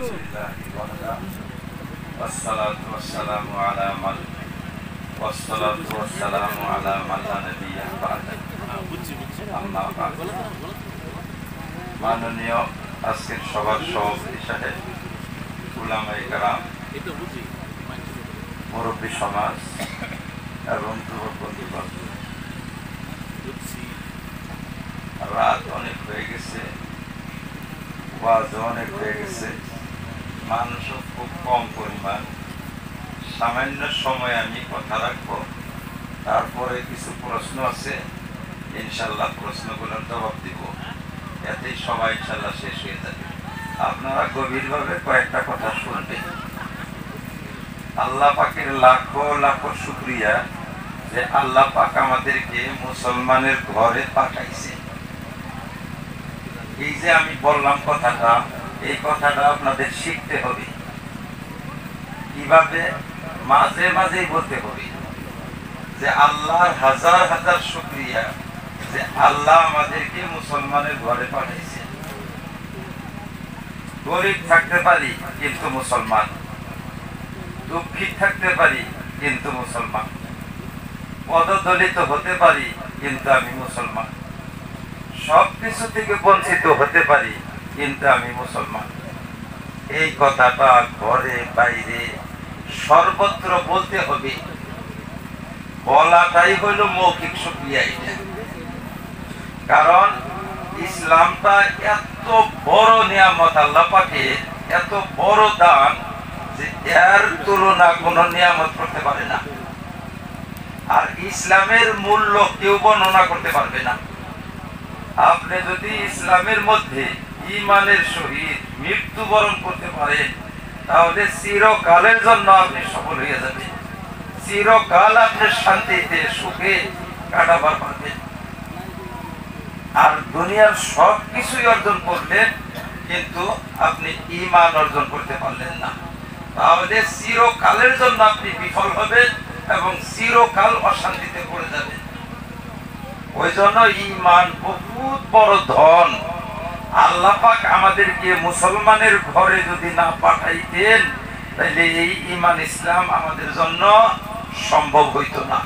لله وحده والصلاة والسلام على من لا نبي بعده أما بعد মাননীয় আজকের সভার সভাপতি সাহেব, উলামায়ে কেরাম, মুরব্বী সমাজ এবং যুবক বন্ধুগণ, রাত অনেক হয়ে গেছে, ওয়াজ অনেক হয়ে গেছে, মানুষও খুব কম পরিমাণ। সামান্য সময় আমি কথা রাখবো, তারপরে কিছু প্রশ্ন আছে, ইনশাল্লাহ প্রশ্নগুলোর জবাব দিব, এতেই সবাই ইনশাল্লাহ শেষ হয়ে যাবে। আপনারা গভীরভাবে কয়েকটা কথা শুনবেন। আল্লাহ পাকের লাখো লাখো শুকরিয়া যে আল্লাহ পাক আমাদেরকে মুসলমানের ঘরে পাঠাইছে। এই যে আমি বললাম কথাটা, এই কথাটা আপনাদের শিখতে হবে। কিভাবে? মাঝে মাঝেই বলতে হবে যে আল্লাহর হাজার হাজার শুকরিয়া যে আল্লাহ আমাদেরকে মুসলমানের ঘরে পাঠাইছে। গরিব থাকতে পারি কিন্তু মুসলমান, দুঃখী থাকতে পারি কিন্তু মুসলমান, পদদলিত হতে পারি কিন্তু আমি মুসলমান, সবকিছু থেকে বঞ্চিত হতে পারি কিন্তু আমি মুসলমান। এই কথাটা ঘরে বাইরে সর্বত্র বলতে হবে। বলাটাই হইল মৌখিক শুকরিয়া। কারণ ইসলামটা এত বড় নিয়ামত, আল্লাহ পাকের এত বড় দান যে এর তুলনা কোন নিয়ামত করতে পারে না। আর ইসলামের মূল্য কেউ বর্ণনা করতে পারবে না। আপনি যদি ইসলামের মধ্যে ঈমানের সহিত মৃত্যুবরণ করতে পারেন, তাহলে চিরকালের জন্য আপনি সফল হয়ে যাবেন। চিরকাল আপনি শান্তিতে সুখে কাটাবার পারবেন। আর দুনিয়ার সব কিছুই অর্জন করলেন, কিন্তু আপনি ঈমান অর্জন করতে পারলেন না, তাহলে চিরকালের জন্য আপনি বিফল হবেন এবং চিরকাল অশান্তিতে পড়ে যাবেন। ওই জন্য ঈমান বহুত বড় ধন। আল্লাহ পাক আমাদেরকে মুসলমানের ঘরে যদি না পাঠাইতেন, তাহলে এই ঈমান ইসলাম আমাদের জন্য সম্ভব হইতো না।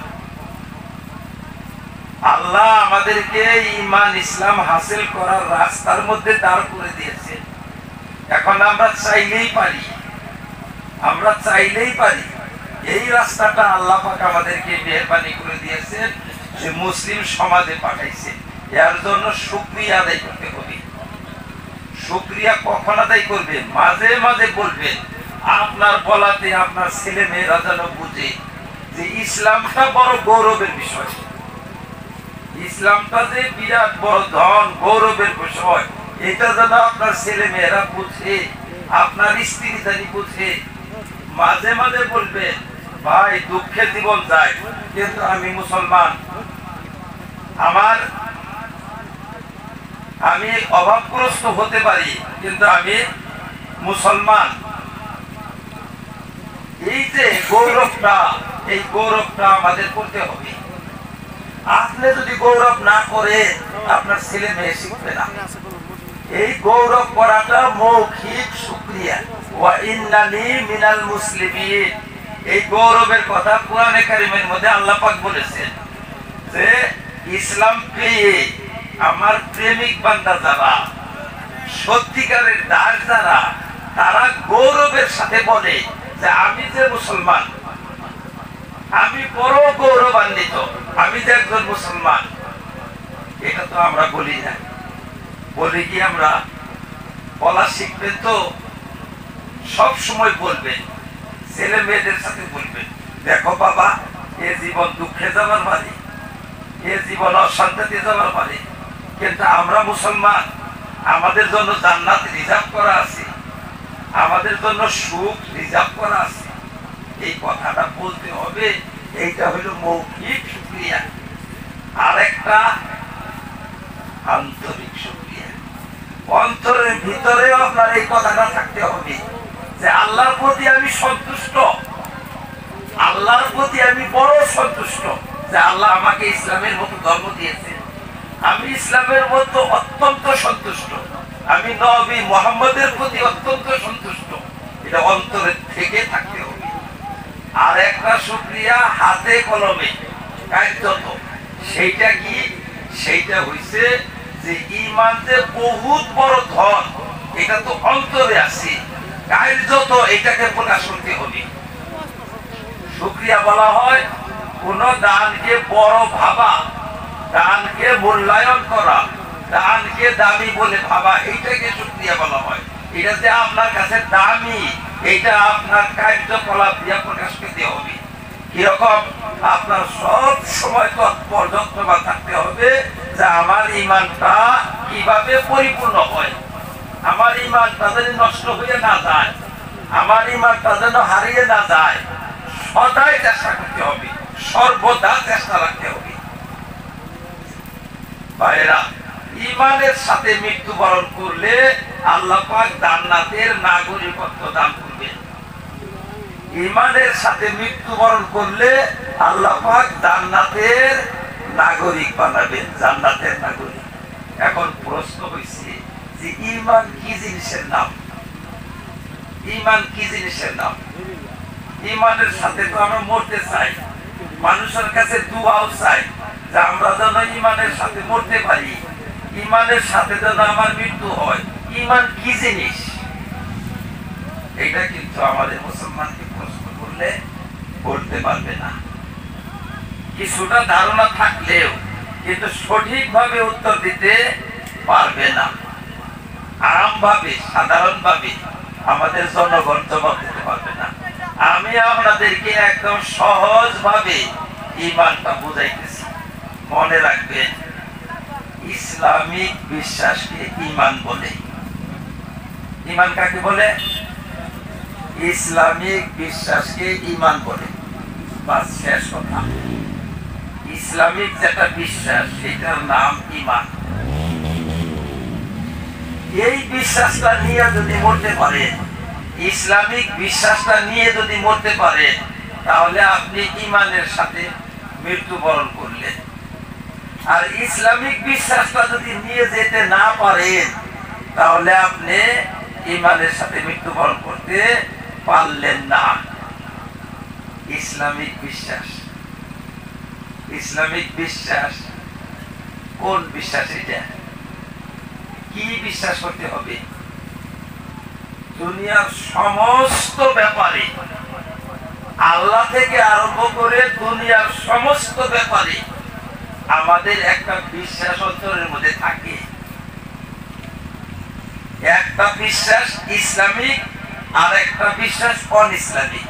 আল্লাহ আমাদেরকে ঈমান ইসলাম হাসিল করার রাস্তার মধ্যে দাঁড় করে দিয়েছে। এখন আমরা চাইলেই পারি, এই রাস্তাটা আল্লাহ পাক আমাদেরকে মেহেরবানি করে দিয়েছেন, যে মুসলিম সমাজে পাঠাইছে। এর জন্য শুকরিয়া আদায় করতে হবে। শুকরিয়া কখন আদায় করবেন? মাঝে মাঝে বলবেন। আপনার বলাতে আপনার ছেলে মেয়েরা যেন বুঝে যে ইসলামটা বড় গৌরবের বিষয়, ইসলামটা যে বিরাট বড় ধন, গৌরবের বিষয়, এটা যেন আপনার ছেলে মেয়েরা বুঝে, আপনার স্ত্রী জানি বুঝে। মাঝে মাঝে বলবেন, ভাই দুঃখে জীবন যায় কিন্তু আমি মুসলমান, আমি অভাবগ্রস্ত হতে পারি কিন্তু আমি মুসলমান। এই যে গৌরবটা, এই গৌরবটা আমাদের করতে হবে। আপনি যদি গৌরব না করে, আপনার ছেলে মেয়ে শিখবে না। এই গৌরব করাটা মৌখিক শুকরিয়া। ওয়া ইন্নানি মিনাল মুসলিমিন, এই গৌরবের কথা কোরআনে কারিমের মধ্যে আল্লাহ পাক বলেছেন যে ইসলাম পেয়ে আমার প্রেমিক বান্দা যারা, সত্যিকারের দাস যারা, তারা গৌরবের সাথে বলে যে আমি যে মুসলমান, আমি বড় গৌরবান্বিত, আমি যে একজন মুসলমান। এটা তো আমরা বলি না। বলি কি? আমরা বলা শিখবেন তো সব সময় বলবেন, ছেলে মেয়েদের সাথে বলবেন, দেখো বাবা, এ জীবন দুঃখে যাবার পারে, এ জীবন অশান্তিতে যাবার পারে, কিন্তু আমরা মুসলমান, আমাদের জন্য জান্নাত রিজার্ভ করা আছে, আমাদের জন্য সুখ রিজার্ভ করা আছে। এই কথাটা বলতে হবে। এইটা হইল মৌখিক শুকরিয়া। আর একটা আন্তরিক শুকরিয়া। অন্তরের ভিতরেও আপনার এই কথাটা থাকতে হবে যে আল্লাহর প্রতি আমি সন্তুষ্ট, আল্লাহর প্রতি আমি বড় সন্তুষ্ট যে আল্লাহ আমাকে ইসলামের মতো ধর্ম দিয়েছে। আমি ইসলামের মতো অত্যন্ত সন্তুষ্ট, আমি নবী মুহাম্মদের প্রতি অত্যন্ত সন্তুষ্ট। আর একটা শুকরিয়া হাতে কলমে কার্যত। সেইটা কি? সেইটা হইছে যে ঈমান যে বহুত বড় ধন, এটা তো অন্তরে আছে, কার্যত এটাকে প্রকাশ করতে হবে। শুকরিয়া বলা হয় কোন দানকে বড় ভাবা, দানকে মূল্যায়ন করা, দানকে দামি বলে ভাবা, এইটাকে শুকরিয়া বলা হয়। এটা যে আপনার কাছে দামি, এটা আপনার কার্যকলাপ দিয়ে প্রকাশ করতে হবে। কিরকম? আপনার সব সময় তৎপর যত্নবান থাকতে হবে যে আমার ঈমানটা কিভাবে পরিপূর্ণ হয়, আমার ঈমানটা যেন নষ্ট হয়ে না যায়, আমার ঈমানটা যেন হারিয়ে না যায়, সদাই চেষ্টা করতে হবে, সর্বদা চেষ্টা রাখতে হবে। ভাইরা, ঈমানের সাথে মৃত্যুবরণ করলে আল্লাহ পাক জান্নাতের নাগরিকত্ব দান করবেন। ঈমানের সাথে মৃত্যুবরণ করলে আল্লাহ পাক জান্নাতের নাগরিক বানাবেন, জান্নাতের নাগরিক। এখন প্রশ্ন হইছে যে ঈমান কি জিনিসের নাম? ঈমান কি জিনিসের নাম? ঈমানের সাথে তো আমরা মরতে চাই, মানুষের কাছে দুয়াও চাই যে আমরা যেন ঈমানের সাথে মরতে পারি, ঈমানের সাথে যেন আমার মৃত্যু হয়। ঈমান কি জিনিস? এটা কিন্তু আমাদের মুসলমানকে প্রশ্ন করলে বলতে পারবে না। কিছুটা ধারণা থাকলেও কিন্তু সঠিকভাবে উত্তর দিতে পারবে না। আমভাবে, সাধারণভাবে আমাদের জনগণ জবাব দিতে পারবে না। আমি আপনাদেরকে একদম সহজভাবে ঈমানটা বুঝাইতেছি। মনে রাখবেন, ইসলামিক বিশ্বাসকে ঈমান বলে। ঈমান কাকে বলে? ইসলামিক বিশ্বাসকে ঈমান বলে। বাস, শেষ কথা। ইসলামিক যেটা বিশ্বাস, সেটার নাম ঈমান। এই বিশ্বাসটা নিয়ে যদি মরতে পারেন, ইসলামিক বিশ্বাসটা নিয়ে যদি মরতে পারেন, তাহলে আপনি ঈমানের সাথে মৃত্যুবরণ করলেন। আর ইসলামিক বিশ্বাসটা যদি নিয়ে যেতে না পারেন, তাহলে আপনি ঈমানের সাথে মৃত্যুবরণ করতে পারলেন না। ইসলামিক বিশ্বাস, ইসলামিক বিশ্বাস কোন বিশ্বাস? এটা কি বিশ্বাস করতে হবে? দুনিয়ার সমস্ত ব্যাপারে, আল্লাহ থেকে আরম্ভ করে দুনিয়ার সমস্ত ব্যাপারে আমাদের একটা বিশ্বাস অন্তরের মধ্যে থাকে। একটা বিশ্বাস ইসলামিক, আর একটা বিশ্বাস অন ইসলামিক।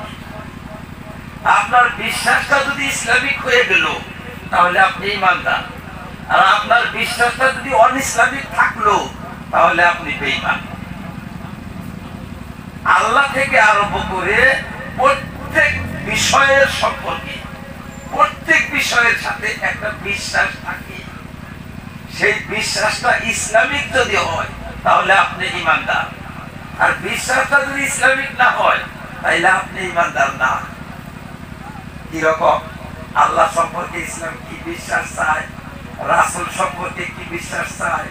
আপনার বিশ্বাসটা যদি ইসলামিক হয়ে গেল, তাহলে আপনি ঈমানদার। আর আপনার বিশ্বাসটা যদি অন ইসলামিক থাকলো, তাহলে আপনি বেঈমান। আল্লাহ থেকে আরম্ভ করে প্রত্যেক বিষয়ের সম্পর্কে, প্রত্যেক বিষয়ের সাথে একটা বিশ্বাস থাকে। সেই বিশ্বাসটা ইসলামিক যদি হয়, তাহলে আপনি ঈমানদার। আর বিশ্বাসটা যদি ইসলামিক না হয়, তাহলে আপনি ঈমানদার না। কিরকম? আল্লাহ সম্পর্কে ইসলাম কি বিশ্বাস চায়, রাসূল সম্পর্কে কি বিশ্বাস চায়,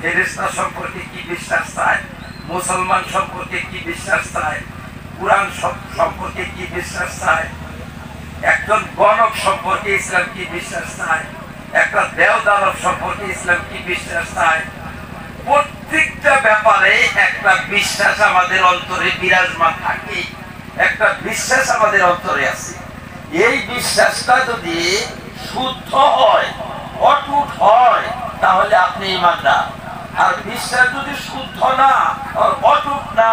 ফেরেশতা সম্পর্কে কি বিশ্বাস চায়, মুসলমান সম্পর্কে কি বিশ্বাস চায়, কুরআন সম্পর্কে কি বিশ্বাস চায়, একজন গণক সম্পর্কে ইসলাম কি বিশ্বাস চায়, একটা দেওদানব সম্পর্কে ইসলাম কি বিশ্বাস চায়। প্রত্যেকটা ব্যাপারে একটা বিশ্বাস আমাদের অন্তরে বিরাজমান থাকে, একটা বিশ্বাস আমাদের অন্তরে আছে। এই বিশ্বাসটা যদি শুদ্ধ হয়, অটুট হয়, তাহলে আপনি ঈমানদার। আর বিশ্বাস যদি শুদ্ধ না, অটুট না,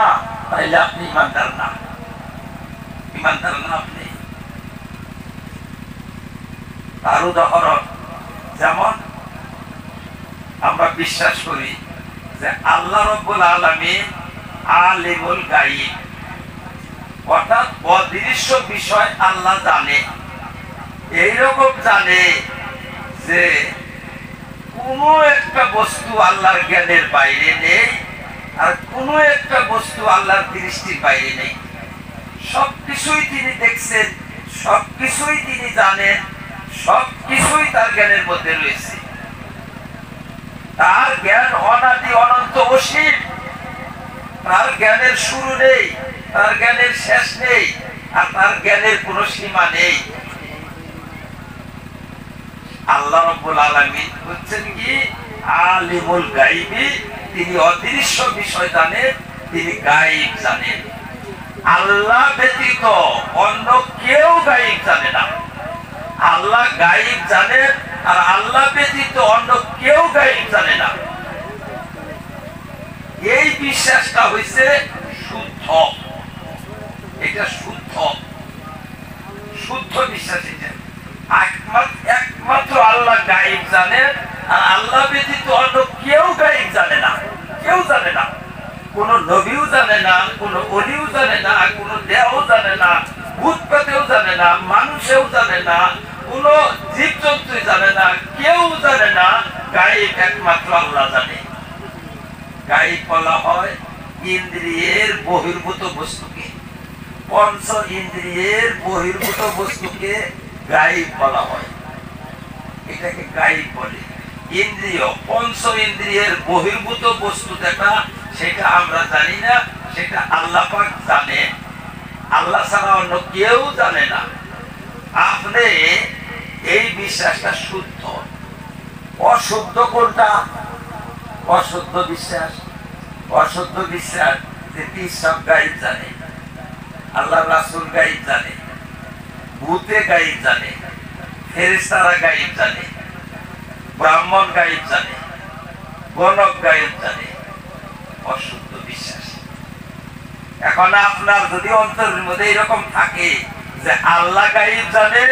তাহলে আপনি ঈমানদার না। ঈমানদার না আপনি। তার উদাহরণ, যেমন আমরা বিশ্বাস করি যে আল্লাহ রাব্বুল আলামিন আলিমুল গায়ব, অর্থাৎ অদৃশ্য বিষয় আল্লাহ জানে। এইরকম জানে যে কোনো একটা বস্তু আল্লাহর জ্ঞানের বাইরে নেই, আর কোনো একটা বস্তু আল্লাহর দৃষ্টির বাইরে নেই। সবকিছুই তিনি দেখছেন, সবকিছুই তিনি জানেন, সবকিছুই তার জ্ঞানের মধ্যে রয়েছে। তার জ্ঞান অনাদি অনন্ত অসীম। তার জ্ঞানের শুরু নেই, তার জ্ঞানের শেষ নেই। আর তার জ্ঞানের কোনো সীমা নেই। আল্লাহ রাব্বুল আলামিন হচ্ছেন কি আলিমুল গায়বি, তিনি অদৃশ্য বিষয় জানেন, তিনি গায়ব জানেন। আল্লাহ ব্যতীত অন্য কেউ গায়ব জানে না। আল্লাহ গায়ব জানেন আর আল্লাহ ব্যতীত অন্য কেউ গায়ব জানে না। এই বিশ্বাসটা হইছে শুদ্ধ, এটা শুদ্ধ শুদ্ধ বিশ্বাস। একমাত্র আল্লাহ গায়ব জানেন আর আল্লাহ ব্যতীত অন্য কেউ গায়ব জানে না, কেউ জানে না। কোন নবীও জানে না, কোন ওলিও জানে না, কোন দেহ জানে না, ভূত প্রেতেও জানে না, মানুষেও জানে না, কোন জীবজন্তু জানে না, কেউ জানে না। গায়ব একমাত্র আল্লাহ জানে। গায়ব বলা হয় ইন্দ্রিয়ের বহির্ভূত বস্তুকে, পঞ্চ ইন্দ্রিয়ের বহির্ভূত বস্তুকে গায়ব বলা হয়। এটাকে গায়ব বলে। ইন্দ্রিয়, পঞ্চ ইন্দ্রিয়ের বহির্ভূত বস্তু যেটা, সেটা আমরা জানি না, সেটা আল্লাহ পাক জানে। আল্লাহ ছাড়া অন্য কেউ জানে না। আপনি এই বিশ্বাসটা শুদ্ধ। অশুদ্ধ কোনটা? অশুদ্ধ বিশ্বাস। অশুদ্ধ বিশ্বাস যে পীর সব গায়ব জানে, আল্লাহ রাসূল গায়ব জানে, ভূতে গায়ব জানে, ফেরেশতারা গায়ব জানে, ব্রাহ্মণ গায়ব জানে, গণক গায়ব জানে। অশুদ্ধ বিশ্বাস। এখন আপনার যদি অন্তরের মধ্যে এরকম থাকে যে আল্লাহ গায়ব জানে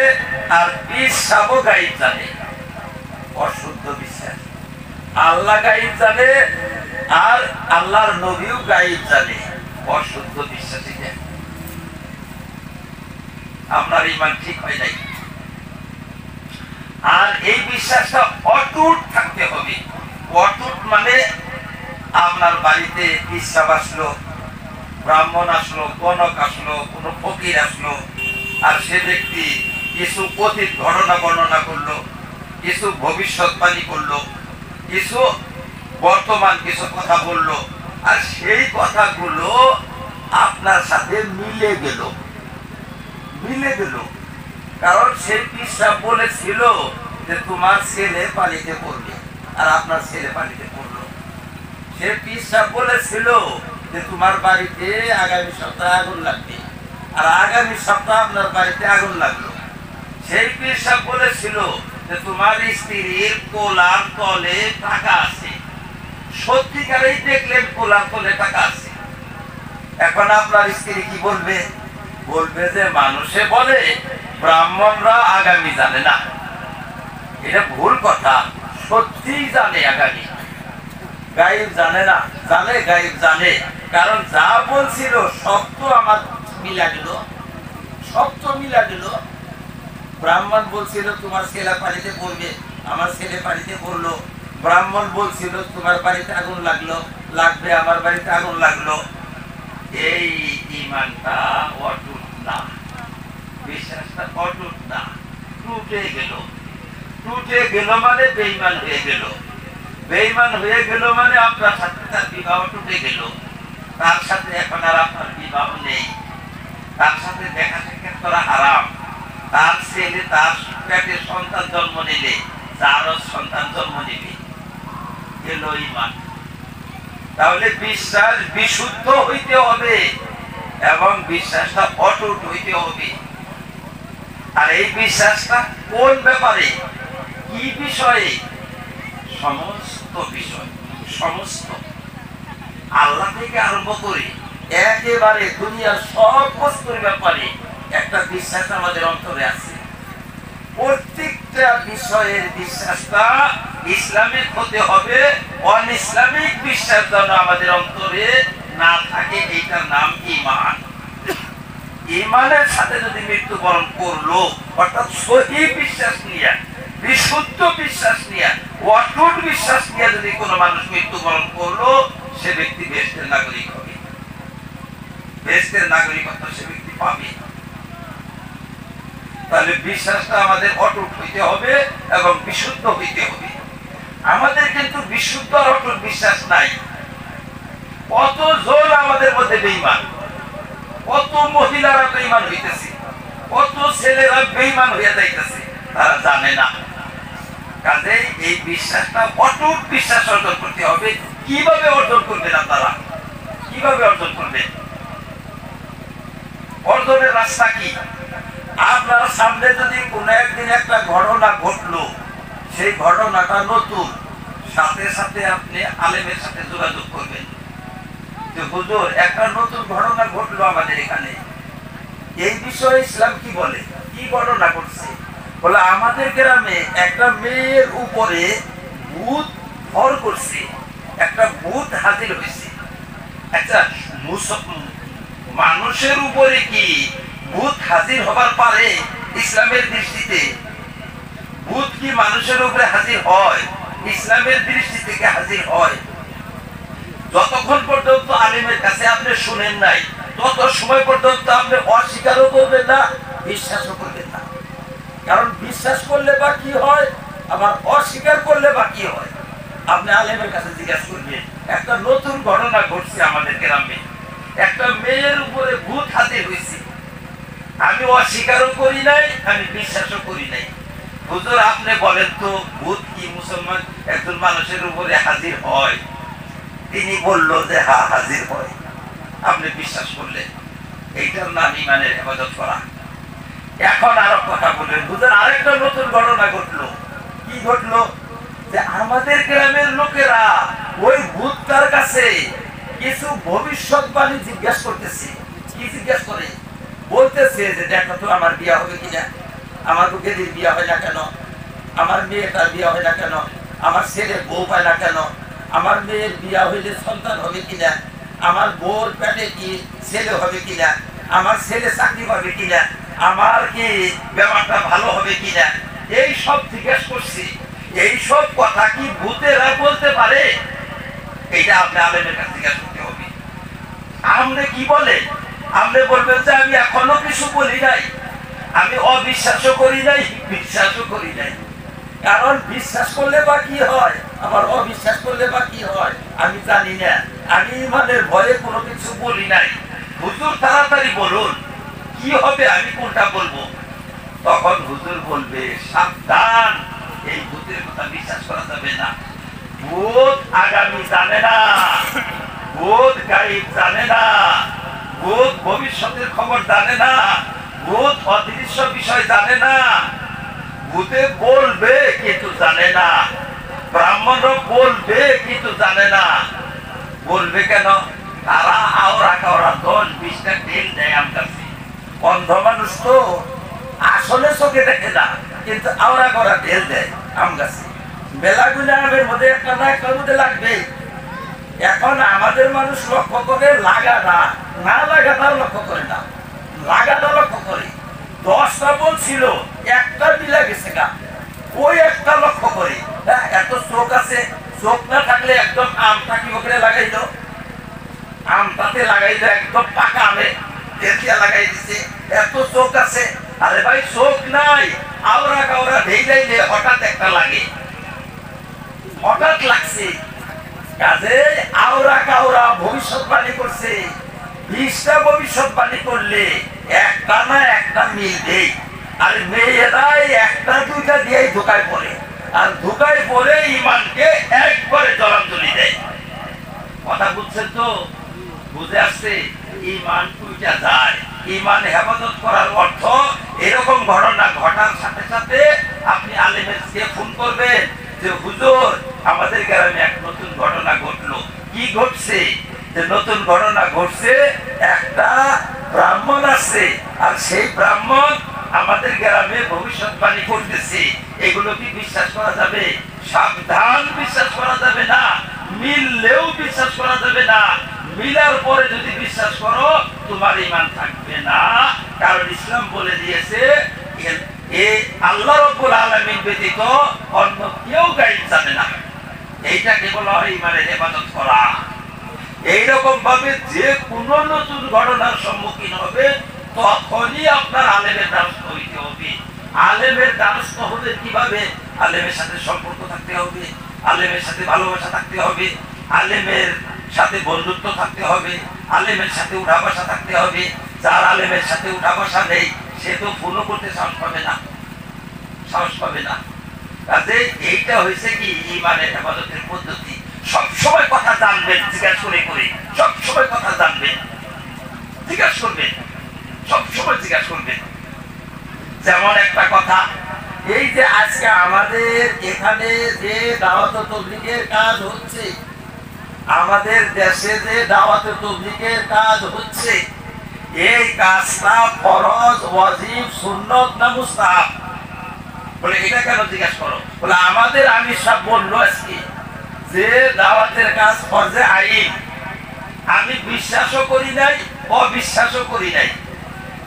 আর পীর সাহেব গায়ব জানে, অশুদ্ধ বিশ্বাস। আল্লাহ গায়ব জানে আর আল্লাহর নবীও গায়ব জানে, অশুদ্ধ বিশ্বাস। আপনার ঈমান ঠিক হয় নাই। আর এই বিশ্বাসটা অটুট থাকতে হবে। অটুট মানে আপনার বাড়িতে পীর আসলো, ব্রাহ্মণ আসলো, গণক আসলো, কোন ফকির আসলো, আর সে ব্যক্তি কিছু অতীত ঘটনা বর্ণনা করলো, কিছু ভবিষ্যৎবাণী করলো, কিছু বর্তমান কিছু কথা বললো, আর সেই কথাগুলো আপনার সাথে মিলে গেল। মিলে গেল কারণ সেই পীর বলেছিল যে তোমার ছেলে পালিতে পড়বে, আর আপনার ছেলে পালিতে পড়লো। সে পীর বলেছিল যে তোমার বাড়িতে আগামী সপ্তাহে আগুন লাগবে, আর আগামী সপ্তাহে আপনার বাড়িতে আগুন লাগলো। সেই পীর বলেছিল যে তোমার স্ত্রীর কোলার তলে টাকা আছে। সত্যিকারেই দেখলেন কোলার তলে টাকা আছে। এখন আপনার স্ত্রী কি বলবে? বলবে যে মানুষে বলে ব্রাহ্মণরা আগামী জানে না। এটা ভুল কথা। সত্যিই জানে আগামী, গায়েব জানে না। জানে, গায়েব জানে। কারণ যা বলছিল সব তো আমার মিলা গেল, সব তো মিলা গেল। ব্রাহ্মণ বলছিল তোমার ছেলে পানিতে পড়বে, আমার ছেলে পানিতে পড়লো। ব্রাহ্মণ বলছিল তোমার বাড়িতে আগুন লাগলো, লাগবে, আমার বাড়িতে আগুন লাগলো। এই ঈমানটা অটুট না, বিশ্বাসটা অটুট না, টুটে গেল। টুটে গেল মানে বেঈমান হয়ে গেল। বেঈমান হয়ে গেল মানে আপনার সাথে তার বিবাহ টুটে গেল। তার সাথে এখন আর আপনার বিবাহ নেই, তার সাথে দেখা সাক্ষাৎ করা হারাম। তার ছেলে তার পেটে সন্তান জন্ম নিলে তারও সন্তান জন্ম নেবে, গেল ঈমান। তাহলে বিশ্বাস বিশুদ্ধ হইতে হবে এবং বিশ্বাসটা অটুট হইতে হবে। আর এই বিশ্বাসটা কোন ব্যাপারে, কি বিষয়ে? সমস্ত বিষয়, সমস্ত আল্লাহ থেকে আরম্ভ করে একেবারে দুনিয়ার সব বস্তুর ব্যাপারে একটা বিশ্বাস আমাদের অন্তরে আছে। প্রত্যেকটা বিষয়ের বিশ্বাসটা ইসলামিক হতে হবে। অন ইসলামিক বিশ্বাস যেন আমাদের অন্তরে না থাকে, এইটার নাম ঈমান। ঈমানের সাথে যদি মৃত্যুবরণ করলো, অর্থাৎ সহি বিশ্বাস নিয়ে, বিশুদ্ধ বিশ্বাস নিয়ে, অটুট বিশ্বাস নিয়ে যদি কোনো মানুষ মৃত্যুবরণ করলো, সে ব্যক্তি বেহেশতের নাগরিক হবে, বেহেশতের নাগরিকত্ব সে ব্যক্তি পাবে। তাহলে বিশ্বাসটা আমাদের অটুট হইতে হবে এবং বিশুদ্ধ হইতে হবে। আমাদের কিন্তু বিশুদ্ধ আর অটুট বিশ্বাস নাই। কত জন আমাদের মধ্যে বেঈমান, কত মহিলারা বেঈমান হইতেছে, কত ছেলেরা বেঈমান হইয়া যাইতেছে, তারা জানে না। কাজেই এই বিশ্বাসটা অটুট বিশ্বাস অর্জন করতে হবে। কিভাবে অর্জন করবেন আপনারা? কিভাবে অর্জন করবেন? অর্জনের রাস্তা কি? আপনার সামনে যদি কোনো একদিন একটা ঘটনা ঘটলো, সেই ঘটনাটা নতুন, সাথে সাথে আপনি আলেমের সাথে যোগাযোগ করবেন যে হুজুর একটা নতুন ঘটনা ঘটলো আমাদের এখানে, এই বিষয়ে ইসলাম কি বলে, কি ঘটনা ঘটছে? বলে আমাদের গ্রামে একটা মেয়ের উপরে ভূত ভর করছে, একটা ভূত হাজির হয়েছে। আচ্ছা, মানুষের উপরে কি ভূত হাজির হবার পারে? ইসলামের দৃষ্টিতে ভূত কি মানুষের উপরে হাজির হয়? ইসলামের দৃষ্টি থেকে হাজির হয়। যতক্ষণ পর্যন্ত আলিমের কাছে আপনি শুনেন নাই, তত সময় পর্যন্ত আপনি অস্বীকারও করবেন না, বিশ্বাসও করবেন না। কারণ বিশ্বাস করলে বা কি হয়, আবার অস্বীকার করলে বা কি হয়? আপনি আলেমের কাছে জিজ্ঞাসা করবেন। একটা নতুন ঘটনা ঘটছে আমাদের গ্রামে, একটা মেয়ের উপরে ভূত হাজির হয়েছে। আমি অস্বীকারও করি নাই, আমি বিশ্বাসও করি নাই। হুজুর আপনি বলেন তো, ভূত কি মুসলমান একজন মানুষের উপরে হাজির হয়? তিনি বলল যে হ্যাঁ হাজির হয়। আপনি বিশ্বাস করলেন, এইটার নাম ইমানের হেফাজত করা। এখন আরো কথা বলবেন, হুজুর আরেকটা নতুন ঘটনা ঘটলো। কি ঘটলো? যে আমাদের গ্রামের লোকেরা ওই ভূতটার কাছে কিছু ভবিষ্যৎবাণী জিজ্ঞাসা করতেছে। কি জিজ্ঞাসা করে? বলতেছে যে দেখো তো আমার বিয়া হবে কিনা, আমার বুকেদের বিয়া হয় না কেন, আমার মেয়েটার বিয়া হয় না কেন, আমার ছেলে বউ পায় না কেন, আমার মেয়ের বিয়া হইলে সন্তান হবে কিনা, আমার বউর পেটে কি ছেলে হবে কিনা, আমার ছেলে চাকরি পাবে কিনা, আমার কি ব্যাপারটা ভালো হবে কিনা, এই সব জিজ্ঞাসা করছি। এই সব কথা কি ভূতেরা বলতে পারে? এইটা আপনি আলেমের কাছে জিজ্ঞাসা করতে হবে। আপনি কি বলেন? আপনি বলবেন যে আমি এখনো কিছু বলি নাই, আমি অবিশ্বাসও করি নাই, বিশ্বাসও করি নাই। কারণ বিশ্বাস করলে বা কি হয়, আবার অবিশ্বাস করলে বা কি হয় আমি জানি না। আমি ইমানের ভয়ে কোনো কিছু বলি নাই। হুজুর তাড়াতাড়ি বলুন, কি হবে, আমি কোনটা বলবো? তখন হুজুর বলবে সাবধান, এই ভূতের কথা বিশ্বাস করা যাবে না। ভূত আগামী জানে না, ভূত গায়েব জানে না, ভূত ভবিষ্যতের খবর জানে না, ভূত অদৃশ্য বিষয় জানে না। ভূতে বলবে কিন্তু জানে না, ব্রাহ্মণরা বলবে কিন্তু জানে না। বলবে কেন? তারা আওরা কাওরা 10-20টা তেল দেয় আম গাছে। অন্ধ মানুষ তো আসলে চোখে দেখে না, কিন্তু আওরা কাওরা তেল দেয় আম গাছে। মেলাগুলো আমের মধ্যে একটা না একটার মধ্যে লাগবে। এখন আমাদের মানুষ লক্ষ্য করে লাগাটা, না লাগাটাও লক্ষ্য করে না, লাগাটা লক্ষ্য করে। 10টা বলছিল, একটা মিলা গেছে গা, ওই একটা লক্ষ্য করে। এত চোখ আছে, চোখ না থাকলে একদম আমটা কি ওখানে লাগাইল, আমটাতে লাগাইল একদম পাকা আমে দেখিয়া লাগাই দিছে। এত চোখ আছে, আরে ভাই চোখ নাই, আওরা কাওরা ঢেইলাইলে হঠাৎ একটা লাগে, হঠাৎ লাগছে। কাজে আওরা কাওরা ভবিষ্যৎবাণী করছে। 20টা ভবিষ্যৎবাণী করলে একটা না একটা মিলবে। আর মেয়েরাই একটা দুইটা দিয়েই ধোকায় পড়ে, আর ধোকায় পড়ে ইমানকে একবারে জলাঞ্জলি দেয়। কথা বুঝছেন তো? বুঝে আসছে? ইমান টুইটা যায়। ইমান হেফাজত করার অর্থ এরকম ঘটনা ঘটার সাথে সাথে আপনি আলেমকে ফোন করবেন যে হুজুর আমাদের গ্রামে এক নতুন ঘটনা ঘটলো। কি ঘটছে? যে নতুন ঘটনা ঘটছে, একটা ব্রাহ্মণ আছে, আর সেই ব্রাহ্মণ আমাদের গ্রামে ভবিষ্যৎবাণী করতেছে। এগুলো কি বিশ্বাস করা যাবে? সাবধান, বিশ্বাস করা যাবে না। মিললেও বিশ্বাস করা যাবে না। মিলার পরে যদি বিশ্বাস করো, তোমার ঈমান থাকবে না। কারণ ইসলাম বলে দিয়েছে আল্লাহ রাব্বুল আলামিন ব্যতীত অন্য কেউ গায়েব জানে না। এইটাকে বলা হয় ঈমানের হেফাজত করা। এইরকম ভাবে যে কোনো নতুন ঘটনার সম্মুখীন হবে, তখনই আপনার আলেমের দ্বারস্থ হইতে হবে। আলেমের দ্বারস্থ হবে কিভাবে? আলেমের সাথে সম্পর্ক থাকতে হবে, আলেমের সাথে ভালোবাসা থাকতে হবে, আলেমের সাথে বন্ধুত্ব থাকতে হবে, আলেমের সাথে উঠা বসা থাকতে হবে, যার আলেমের সাথে উঠা বসা নেই সে তো ফোনও করতে সাহস পাবে না, সাহস পাবে না। কাজে এইটা হয়েছে কি ইমানের হেফাজতের পদ্ধতি। সবসময় কথা জানবেন, জিজ্ঞাসা করে করে সবসময় কথা জানবেন, জিজ্ঞাসা করবেন, সবসময় জিজ্ঞাসা করবেন। যেমন একটা কথা, এই যে আজকে আমাদের এখানে যে দাওয়াত ও তাবলীগের কাজ হচ্ছে, আমাদের দেশে যে দাওয়াত ও তাবলীগের কাজ হচ্ছে, এই কাজটা ফরজ, ওয়াজিব, সুন্নত না মুস্তাহাব? বলে এটা কেন জিজ্ঞাসা করো? বলে আমাদের আমির সাহেব বললো আজকে যে দাওয়াতের কাজ ফরজে আইন। আমি বিশ্বাসও করি নাই, অবিশ্বাসও করি নাই।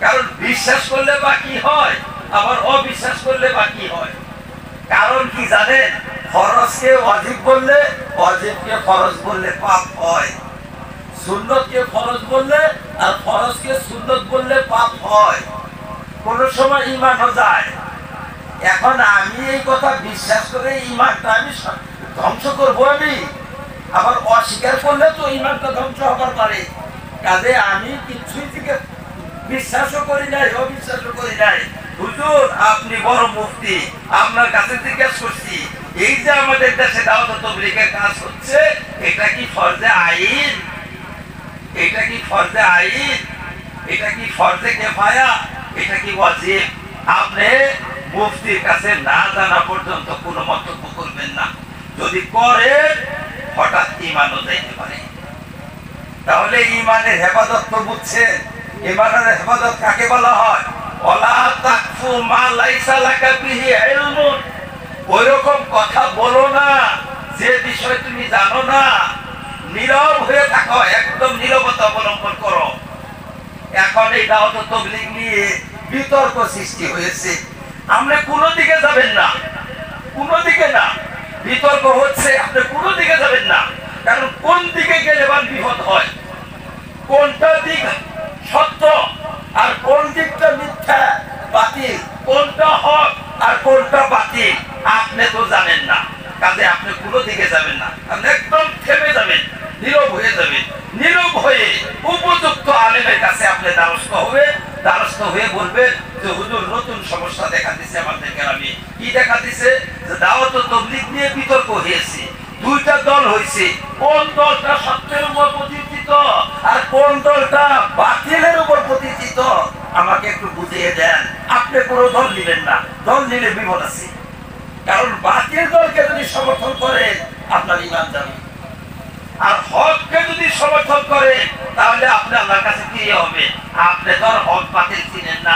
কারণ বিশ্বাস করলে বা কি হয়, আবার অবিশ্বাস করলে বা কি হয়। কারণ কি জানেন, ফরজকে ওয়াজিব বললে, ওয়াজিবকে ফরজ বললে পাপ হয়। সুন্নতকে ফরজ বললে আর ফরজকে সুন্নত বললে পাপ হয়। কোন সময় ইমানও যায়। এখন আমি এই কথা বিশ্বাস করে ইমানটা আমি ধ্বংস করবো, আমি আবার অস্বীকার করলে তো ইমানটা ধ্বংস হবার পারে। কাজে আমি কিছুই থেকে বিশ্বাসও করি নাই, অবিশ্বাসও করি নাই। হুজুর আপনি বড় মুফতি, আপনার কাছে জিজ্ঞাসা করছি, এই যে আমাদের দেশে দাওয়াত ও তাবলীগের কাজ হচ্ছে, এটা কি ফরজে আইন? এটা কি ফরজে আইন? এটা কি ফরজে কিফায়া? এটা কি ওয়াজিব? আপনি মুফতির কাছে না জানা পর্যন্ত কোনো মন্তব্য করবেন না। যদি করেন হঠাৎ ইমানও যাইতে পারে। তাহলে ইমানের হেফাজত তো বুঝছেন। ইমানের হেফাজত কাকে বলা হয়? ওয়ালা তাকফু মা লাইসা লাকা বিহি ইলমুন। ওইরকম কথা বলো না যে বিষয় তুমি জানো না। নীরব হয়ে থাকো, একদম নীরবতা অবলম্বন করো। এখন এই দাওয়াত ও তাবলীগ নিয়ে বিতর্ক সৃষ্টি হয়েছে। আপনি কোনো দিকে যাবেন না, কোনো দিকে না। বিতর্ক হচ্ছে, আপনি কোনো দিকে যাবেন না। কারণ কোন দিকে গেলে বা বিপদ হয়, কোনটা দিক সত্য আর কোন দিকটা মিথ্যা বাতিল, কোনটা হক আর কোনটা বাতিল আপনি তো জানেন না। কাজে আপনি কোনো দিকে যাবেন না, আপনি একদম থেমে যাবেন, নীরব হয়ে যাবেন। নীরব হয়ে উপযুক্ত আলেমের কাছে আপনি দ্বারস্থ হবে, দ্বারস্থ হয়ে বলবেন যে হুজুর নতুন সমস্যা দেখা দিচ্ছে আমাদের গ্রামে। কি দেখা দিচ্ছে? যে দাওয়াত ও তাবলীগ নিয়ে বিতর্ক হয়েছে, দুইটা দল হয়েছে। কোন দলটা সত্যের উপর প্রতিষ্ঠিত আর কোন দলটা বাতিলের উপর প্রতিষ্ঠিত আমাকে একটু বুঝিয়ে দেন। আপনি কোনো দল নিবেন না, দল নিলে বিপদ আছে। কারণ বাতিল দলকে যদি সমর্থন করেন আপনার ঈমান যাবে, আর হককে যদি সমর্থন করেন তাহলে আপনি আল্লাহর কাছে ফিরে হবে। আপনি তো আর হক বাতিল চিনেন না।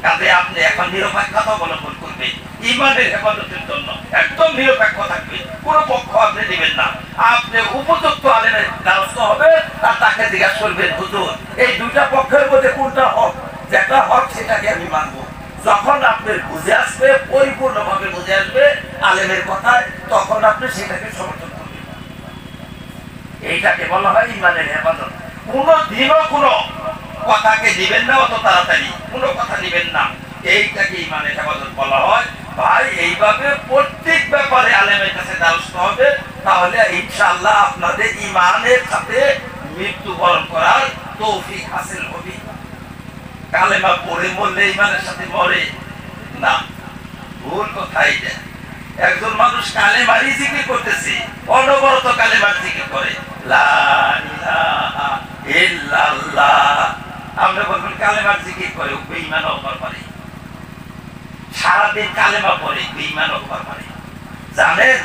কাজে আপনি এখন নিরপেক্ষতা অবলম্বন করবেন ঈমানের হেফাজতের জন্য। একদম নিরপেক্ষ থাকবেন, কোনো পক্ষ আপনি নেবেন না। আপনি উপযুক্ত আলেমের দ্বারস্থ হবে আর তাকে জিজ্ঞাসা করবেন হুজুর এই দুইটা পক্ষের মধ্যে কোনটা হক? যেটা হক সেটাকে আমি মানবো। যখন আপনার বুঝে আসবে, পরিপূর্ণভাবে বুঝে আসবে আলেমের কথায়, তখন আপনি সেটাকে সমর্থন করবেন। এইটাকে বলা হয় ঈমানের হেফাজত। কোনো দিনও কোনো কথাকে দিবেন না অত তাড়াতাড়ি, কোনো কথা দিবেন না। এইটাকে ঈমানের হেফাজত বলা হয়। ভাই এইভাবে প্রত্যেক ব্যাপারে আলেমের কাছে দ্বারস্থ হবে, তাহলে ইনশাআল্লাহ আপনাদের ঈমানের সাথে মৃত্যুবরণ করার তৌফিক হাসিল হবে। কালেমা পড়ে মরলে ঈমানের সাথে মরে না, ভুল কোথায় যায়। একজন মানুষ কালেমারই জিকির করতেছে, অনবরত কালেমার জিকির করে, লা ইলাহা ইল্লাল্লাহ। আমরা বলবেন কালেমার জিকির করে, ও বেঈমান হবার পারে। সারাদিন কালেমা পড়ে, বেঈমান হবার পারে। জানেন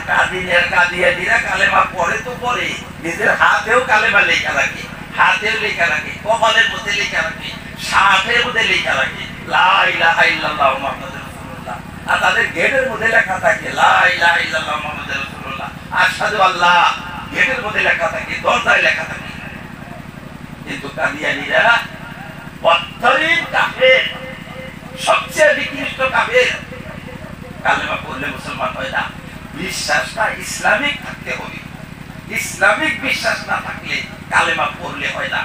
কাদিয়ানীরা কালেমা পড়ে তো পড়ে, নিজের হাতেও কালেমা লেখা রাখে, হাতেও লেখা রাখে, কপালের মধ্যে লেখা রাখে, শার্টের মধ্যে লেখা রাখে লা ইলাহা ইল্লাল্লাহ মুহাম্মাদুর রাসূলুল্লাহ। আর তাদের গেটের মধ্যে লেখা থাকে লা ইলাহা ইল্লাল্লাহ মুহাম্মাদুর রাসূলুল্লাহ। আশহাদু আল্লাহ গেটের মধ্যে লেখা থাকে, দরজায় লেখা থাকে। কিন্তু কাদিয়ানীরা বদতরিন কাফের, সবচেয়ে নিকৃষ্ট কাফের। কালেমা পড়লে মুসলমান হয় না। বিশ্বাসটা ইসলামিক থাকতে হবে। ইসলামিক বিশ্বাস না থাকলে কালেমা পড়লে হয় না।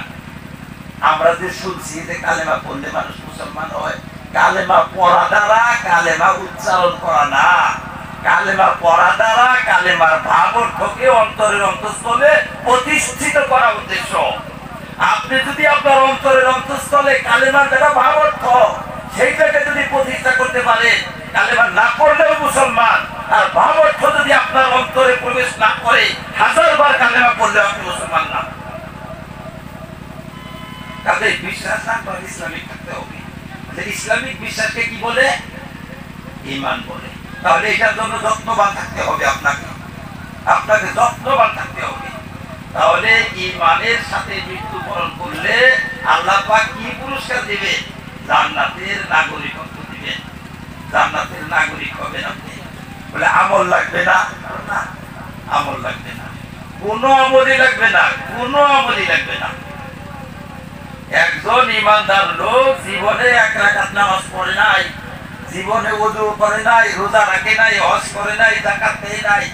আমরা যে শুনছি যে কালেমা পড়লে মানুষ মুসলমান হয়, কালেমা পড়া দ্বারা কালেমা উচ্চারণ করা না। কালেমা পড়া দ্বারা কালেমার ভাব অর্থকে অন্তরের অন্তঃস্থলে প্রতিষ্ঠিত করা উদ্দেশ্য। আপনি যদি আপনার অন্তরের অন্তঃস্থলে কর্মস্থলে কালেমার যেটা ভাব অর্থ সেইটাকে যদি প্রতিষ্ঠা করতে পারে, কালেমা না পড়লেও মুসলমান, আর ভাব অর্থ যদি আপনার অন্তরে প্রবেশ না করে 1000 বার কালেমা পড়লেও আপনি মুসলমান না। তাদের বিশ্বাস না করে ইসলামিক থাকতে হবে। ইসলামিক বিশ্বাসকে কি বলে? ঈমান বলে। তাহলে এটার জন্য যত্নবান থাকতে হবে, আপনাকে যত্নবান থাকতে হবে। তাহলে ঈমানের সাথে মৃত্যুবরণ করলে আল্লাহ পাক কি পুরস্কার দিবে? জান্নাতের নাগরিকত্ব দিবেন, জান্নাতের নাগরিক হবেন আপনি। বলে আমল লাগবে না, না আমল লাগবে না, কোনো আমলই লাগবে না, কোনো আমলই লাগবে না। একজন ইমানদার লোক জীবনে 1 রাকাত নামাজ পড়ে নাই, জীবনে ওযু করে নাই, রোজা রাখে নাই, হজ করে নাই, যাকাত দেয় নাই,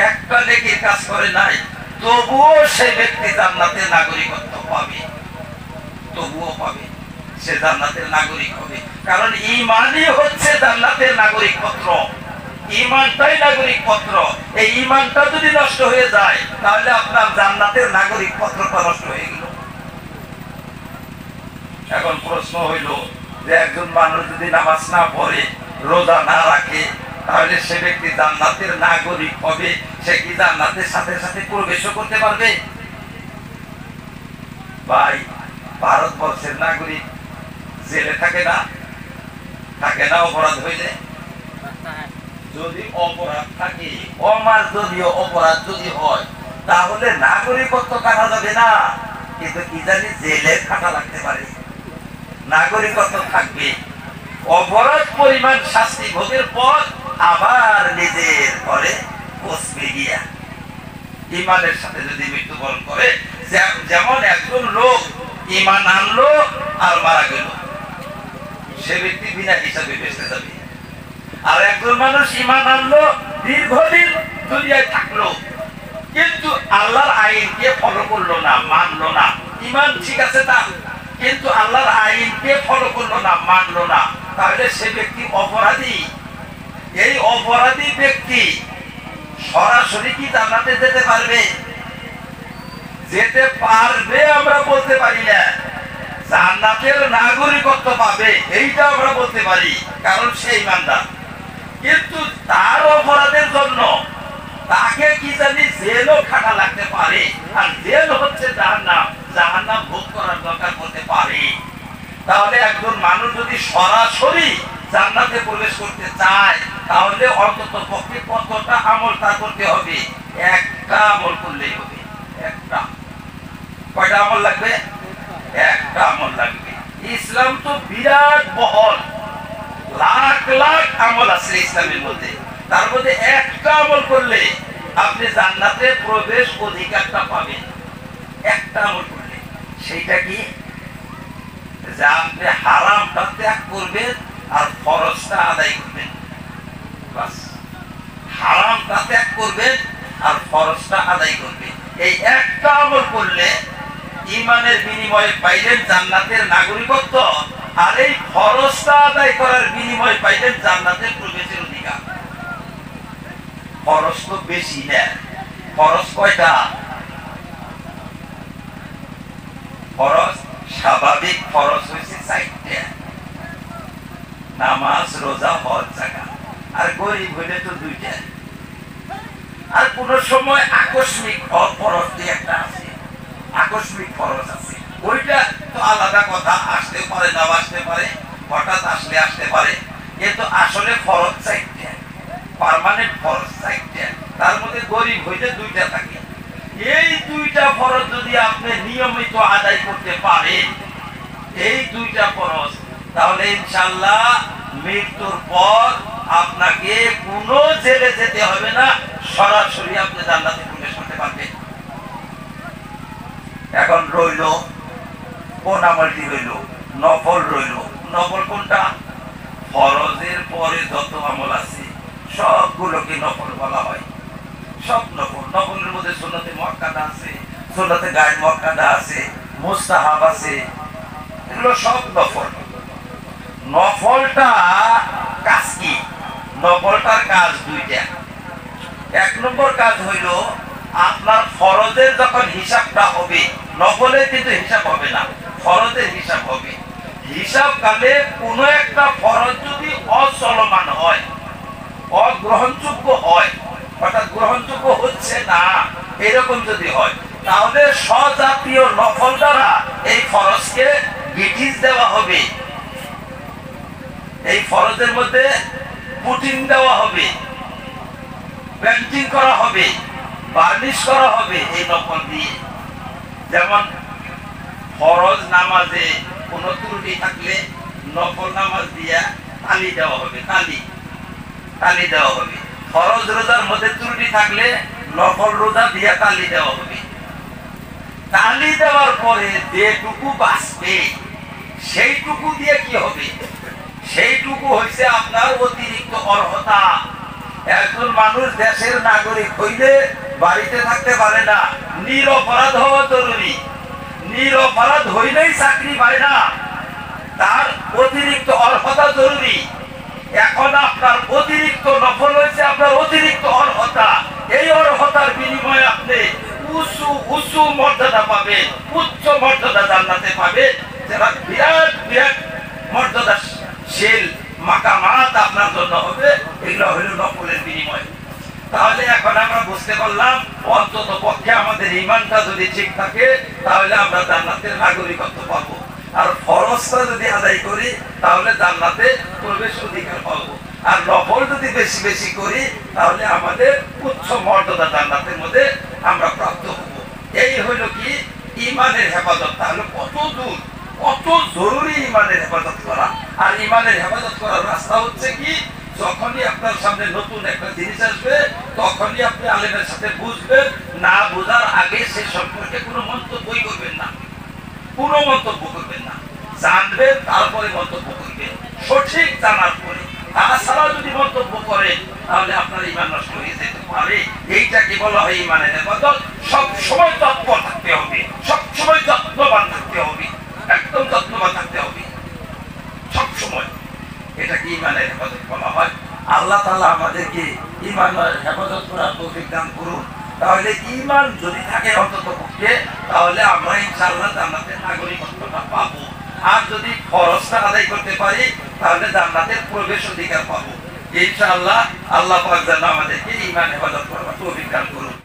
একটা নেকির কাজ করে নাই, তবুও সে ব্যক্তি জান্নাতের নাগরিকত্ব পাবে, তবুও পাবে, সে জান্নাতের নাগরিক হবে। কারণ ঈমানই হচ্ছে জান্নাতের নাগরিক পত্র, ঈমানটাই নাগরিক পত্র। এই ঈমানটা যদি নষ্ট হয়ে যায় তাহলে আপনার জান্নাতের নাগরিক পত্রটা নষ্ট হয়ে গেল। এখন প্রশ্ন হইল যে একজন মানুষ যদি নামাজ না পড়ে, রোজা না রাখে, তাহলে সে ব্যক্তি জান্নাতের নাগরিক হবে, সে কি জান্নাতের সাথে সাথে প্রবেশও করতে পারবে? ভাই, ভারতবর্ষের নাগরিক জেলে থাকে না? থাকে না অপরাধ হইলে? যদি অপরাধ থাকে, অমার্জনীয় অপরাধ যদি হয়, তাহলে নাগরিকত্ব কাটা যাবে না, কিন্তু কি জানি জেলে কাটা লাগতে পারে, নাগরিকত্ব থাকবে। অপরাধ পরিমাণ শাস্তি ভোগের পর আবার নিজের ঘরে বসবে গিয়া ঈমানের সাথে যদি মৃত্যুবরণ করে। যেমন একজন লোক ঈমান আনলো আর মারা গেল, সে ব্যক্তি বিনা হিসাবে বেঁচে যাবে। আর একজন মানুষ ঈমান আনলো, দীর্ঘদিন দুনিয়ায় থাকলো, কিন্তু আল্লাহর আইনকে ফলো করলো না, মানলো না। ঈমান ঠিক আছে তার, কিন্তু আল্লাহর আইনকে ফলো করলো না, মানলো না, তাহলে সে ব্যক্তি অপরাধী। এই অপরাধী ব্যক্তি সরাসরি কি জান্নাতে যেতে পারবে? যেতে পারবে আমরা বলতে পারি না, জান্নাতের নাগরিকত্ব পাবে এইটা আমরা বলতে পারি, কারণ সে ঈমানদার। কিন্তু তার অপরাধের জন্য তাকে কি জানি জেলও খাটা লাগতে পারে, আর জেল হচ্ছে জাহান্নাম, জাহান্নাম ভোগ করার দরকার করতে পারে। তাহলে একজন মানুষ যদি সরাসরি জান্নাতে প্রবেশ করতে চায়, তাহলে অন্তত পক্ষে কতটা আমল তার করতে হবে? একটা আমল করলেই হবে। একটা, কয়টা আমল লাগবে? একটা আমল লাগবে। ইসলাম তো বিরাট বহল, লাখ লাখ আমল আছে ইসলামের মধ্যে, তার মধ্যে একটা আমল করলে আপনি জান্নাতে প্রবেশ অধিকারটা পাবেন। একটা আমল করলে, সেইটা কি? যে আপনি হারামটা ত্যাগ করবেন আর ফরজটা আদায় করবেন। বাস, হারামটা ত্যাগ করবেন আর ফরজটা আদায় করবেন। এই একটা আমল করলে ঈমানের বিনিময়ে পাইলেন জান্নাতের নাগরিকত্ব, আর এই ফরজটা আদায় করার বিনিময়ে পাইলেন জান্নাতের প্রবেশের অধিকার। ফরজ তো বেশি না। ফরজ কয়টা? ফরজ, স্বাভাবিক ফরজ হয়েছে 4টা, নামাজ, রোজা, হজ, যাকাত। আর গরিব হইলে তো 2টা। আর কোন সময় আকস্মিক ফরজ একটা আছে, আকস্মিক ফরজ আছে, ওইটা তো আলাদা কথা, আসতে পারে, নাও আসতে পারে, হঠাৎ আসলে আসতে পারে, কিন্তু আসলে ফরজ 4টা, পার্মানেন্ট ফরজ 4টা। তার মধ্যে গরিব হইলে 2টা থাকে। এই 2টা ফরজ যদি আপনি নিয়মিত আদায় করতে পারেন, এই 2টা ফরজ, তাহলে ইনশাআল্লাহ মৃত্যুর পর আপনাকে কোনো জেলে যেতে হবে না, সরাসরি আপনি জান্নাতে প্রবেশ করতে পারবেন। এখন রইল কোন আমলটি? রইল নফল। রইল নফল কোনটা? ফরজের পরে যত আমল আছে সবগুলোকে নফল বলা হয়, সব নফল। নফলের মধ্যে সুন্নতে মুআক্কাদা আছে, সুন্নতে গায়ের মুআক্কাদা আছে, মুস্তাহাব আছে, এগুলো সব নফল। নফলটা কাজ কি? নফলটার কাজ 2টা। 1 নম্বর কাজ হইল আপনার ফরজের যখন হিসাবটা হবে, নফলের কিন্তু হিসাব হবে না, ফরজের হিসাব হবে। হিসাব কালে কোন একটা ফরজ যদি অচলমান হয়, অগ্রহণযোগ্য হয়, অর্থাৎ গ্রহণযোগ্য হচ্ছে না, এরকম যদি হয়, তাহলে স্বজাতীয় নফল দ্বারা এই ফরজকে ব্রিটিশ দেওয়া হবে, এই ফরজের মধ্যে পুটিং দেওয়া হবে, পেন্টিং করা হবে, বার্নিশ করা হবে এই নফল দিয়ে। যেমন ফরজ নামাজে কোন ত্রুটি থাকলে নফল নামাজ দিয়া তালি দেওয়া হবে, তালি দেওয়া হবে। ফরজ রোজার মধ্যে ত্রুটি থাকলে নফল রোজা দিয়া তালি দেওয়া হবে। তালি দেওয়ার পরে যেটুকু বাঁচবে সেইটুকু দিয়ে কি হবে? সেইটুকু হইছে আপনার অতিরিক্ত অর্হতা। একজন মানুষ দেশের নাগরিক হইলে বাড়িতে থাকতে পারে না, নিরপরাধ হওয়া জরুরি। নিরপরাধ হইলেই চাকরি পায় না, তার অতিরিক্ত অর্হতা জরুরি। এখন আপনার অতিরিক্ত নফল হয়েছে আপনার অতিরিক্ত অর্হতা। এই অর্হতার বিনিময়ে আপনি উঁচু মর্যাদা পাবেন, উচ্চ মর্যাদা জান্নাতে পাবেন, যারা বিরাট বিরাট মর্যাদাশীল মাকামাত আপনার জন্য হবে। এগুলো হইল নফলের বিনিময়। তাহলে এখন আমরা বুঝতে পারলাম অন্তত পক্ষে আমাদের ঈমানটা যদি ঠিক থাকে তাহলে আমরা জান্নাতের নাগরিকত্ব পাবো। আর ফরজটা যদি আদায় করি তাহলে জান্নাতে প্রবেশ অধিকার পাবো। আর নফল যদি বেশি বেশি করি তাহলে আমাদের উচ্চ মর্যাদা জান্নাতের মধ্যে আমরা প্রাপ্ত হব। এই হইল কি ঈমানের হেফাজত। তাহলে কত দূর, কত জরুরি ঈমানের হেফাজত করা। আর ঈমানের হেফাজত করার রাস্তা হচ্ছে কি, যখনই আপনার সামনে নতুন একটা জিনিস আসবে তখনই আপনি আলেমের সাথে বুঝবেন। না বোঝার আগে সে সম্পর্কে কোনো মন্তব্যই করবেন না, কোনো মন্তব্য করবেন না। জানবেন তারপরে মন্তব্য করবেন, সঠিক জানার পরে। তাছাড়া যদি মন্তব্য করেন তাহলে আপনার ঈমান নষ্ট হয়ে যেতে পারে। এইটাকে বলা হয় ঈমানের হেফাজত। সব সময় তৎপর থাকতে হবে, সব সময় যত্নবান থাকতে হবে, একদম যত্নবান থাকতে হবে সব সময়। এটাকে ঈমানের হেফাজত বলা হয়। আল্লাহ তাআলা আমাদেরকে ঈমানের হেফাজত করার তৌফিক দান করুন। তাহলে ঈমান যদি থাকে অন্তত পক্ষে তাহলে আমরা ইনশাআল্লাহ জান্নাতের নাগরিকত্বটা পাবো। আর যদি ফরজটা আদায় করতে পারি তাহলে জান্নাতের প্রবেশ অধিকার পাবো ইনশাআল্লাহ। আল্লাহ পাক যেন আমাদেরকে ঈমান হেফাজত করার তৌফিক দান করুন।